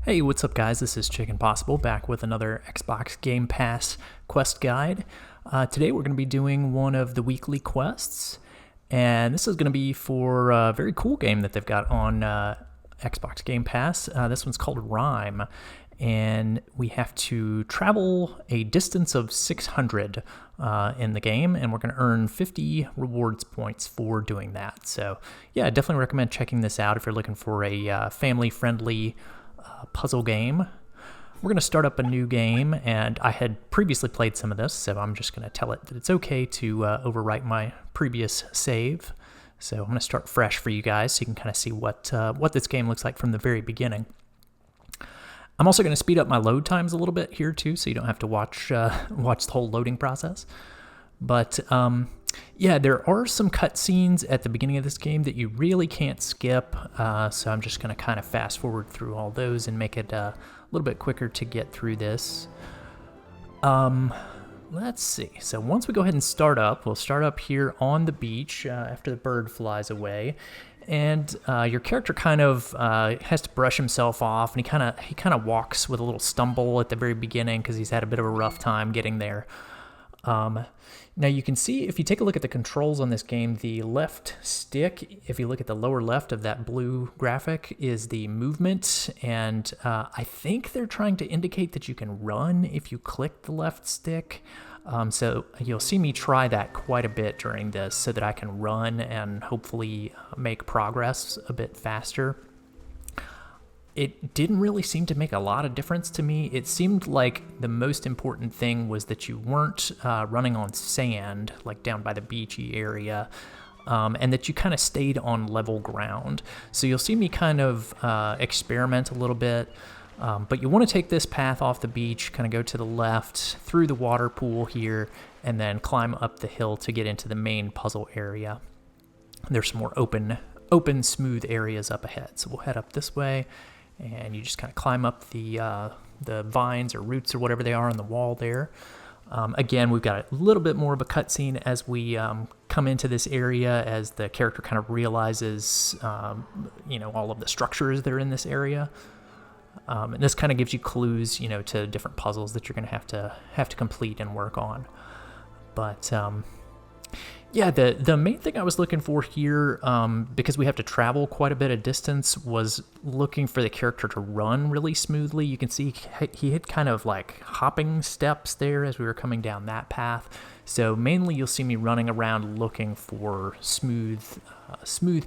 Hey, what's up guys? This is Chicken Possible back with another Xbox Game Pass quest guide. Today we're going to be doing one of the weekly quests, and this is going to be for a very cool game that they've got on Xbox Game Pass. This one's called RiME, and we have to travel a distance of 600 in the game, and we're going to earn 50 rewards points for doing that. So yeah, I definitely recommend checking this out if you're looking for a family-friendly puzzle game. We're going to start up a new game, and I had previously played some of this, so I'm just going to tell it that it's okay to overwrite my previous save. So I'm going to start fresh for you guys so you can kind of see what this game looks like from the very beginning. I'm also going to speed up my load times a little bit here too, so you don't have to watch watch the whole loading process. But yeah, there are some cutscenes at the beginning of this game that you really can't skip, so I'm just going to kind of fast forward through all those and make it a little bit quicker to get through this. Let's see. So once we go ahead and start up, we'll start up here on the beach after the bird flies away. And your character kind of has to brush himself off, and he kind of walks with a little stumble at the very beginning because he's had a bit of a rough time getting there. Now you can see, if you take a look at the controls on this game, the left stick, if you look at the lower left of that blue graphic, is the movement, and I think they're trying to indicate that you can run if you click the left stick. So you'll see me try that quite a bit during this so that I can run and hopefully make progress a bit faster. It didn't really seem to make a lot of difference to me. It seemed like the most important thing was that you weren't running on sand, like down by the beachy area, and that you kind of stayed on level ground. So you'll see me kind of experiment a little bit, but you want to take this path off the beach, kind of go to the left through the water pool here, and then climb up the hill to get into the main puzzle area. There's some more open, smooth areas up ahead. So we'll head up this way, and you just kind of climb up the vines or roots or whatever they are on the wall there. Again, we've got a little bit more of a cutscene as we come into this area, as the character kind of realizes, all of the structures that are in this area. And this kind of gives you clues, to different puzzles that you're going to have to complete and work on. But yeah, the main thing I was looking for here, because we have to travel quite a bit of distance, was looking for the character to run really smoothly. You can see he had kind of like hopping steps there as we were coming down that path. So mainly you'll see me running around looking for smooth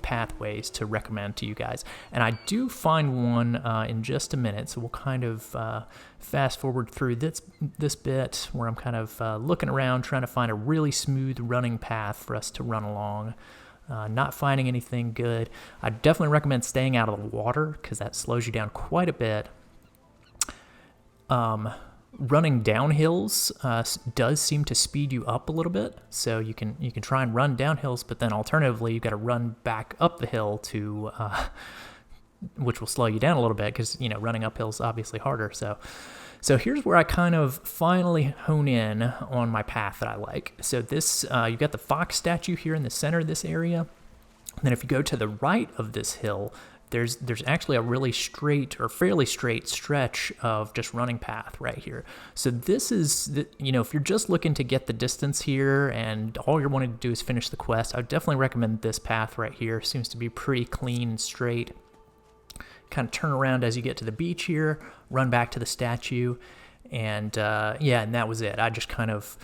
pathways to recommend to you guys. And I do find one in just a minute, so we'll kind of fast forward through this bit where I'm kind of looking around trying to find a really smooth running path for us to run along. Not finding anything good. I definitely recommend staying out of the water because that slows you down quite a bit. Running down hills does seem to speed you up a little bit, so you can try and run down hills, but then alternatively you've got to run back up the hill to which will slow you down a little bit because running uphill is obviously harder. So here's where I kind of finally hone in on my path that I like. So this you've got the fox statue here in the center of this area. And then if you go to the right of this hill, there's actually a really straight or fairly straight stretch of just running path right here. So this is, if you're just looking to get the distance here and all you're wanting to do is finish the quest, I would definitely recommend this path right here. Seems to be pretty clean and straight. Kind of turn around as you get to the beach here, run back to the statue, and yeah, and that was it. I just kind of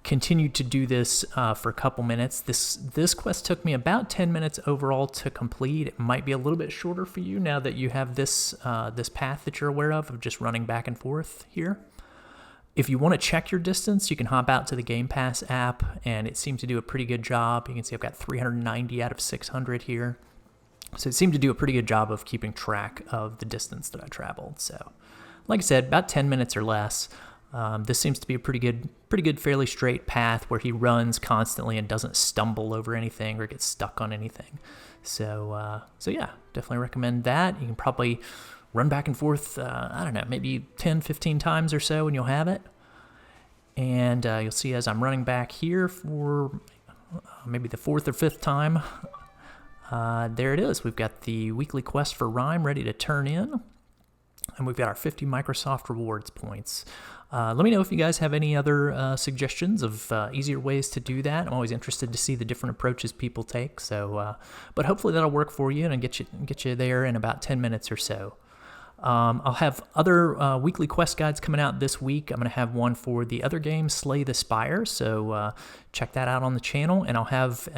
continued to do this for a couple minutes. This quest took me about 10 minutes overall to complete. It might be a little bit shorter for you now that you have this path that you're aware of just running back and forth here. If you want to check your distance, you can hop out to the Game Pass app, and it seemed to do a pretty good job. You can see I've got 390 out of 600 here. So it seemed to do a pretty good job of keeping track of the distance that I traveled. So like I said, about 10 minutes or less. This seems to be a pretty good, fairly straight path where he runs constantly and doesn't stumble over anything or get stuck on anything. So yeah, definitely recommend that. You can probably run back and forth, I don't know, maybe 10, 15 times or so, and you'll have it. And you'll see as I'm running back here for maybe the fourth or fifth time, there it is. We've got the weekly quest for RiME ready to turn in. And we've got our 50 Microsoft Rewards points. Let me know if you guys have any other suggestions of easier ways to do that. I'm always interested to see the different approaches people take. So, but hopefully that'll work for you and get you there in about 10 minutes or so. I'll have other weekly quest guides coming out this week. I'm going to have one for the other game, Slay the Spire, so check that out on the channel, and I'll have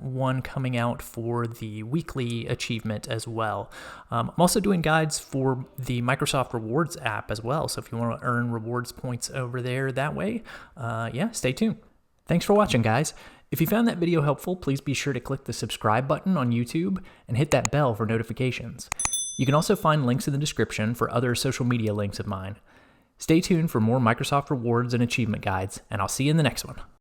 one coming out for the weekly achievement as well. I'm also doing guides for the Microsoft Rewards app as well, so if you want to earn rewards points over there that way, yeah, stay tuned. Thanks for watching, guys. If you found that video helpful, please be sure to click the subscribe button on YouTube and hit that bell for notifications. You can also find links in the description for other social media links of mine. Stay tuned for more Microsoft Rewards and achievement guides, and I'll see you in the next one.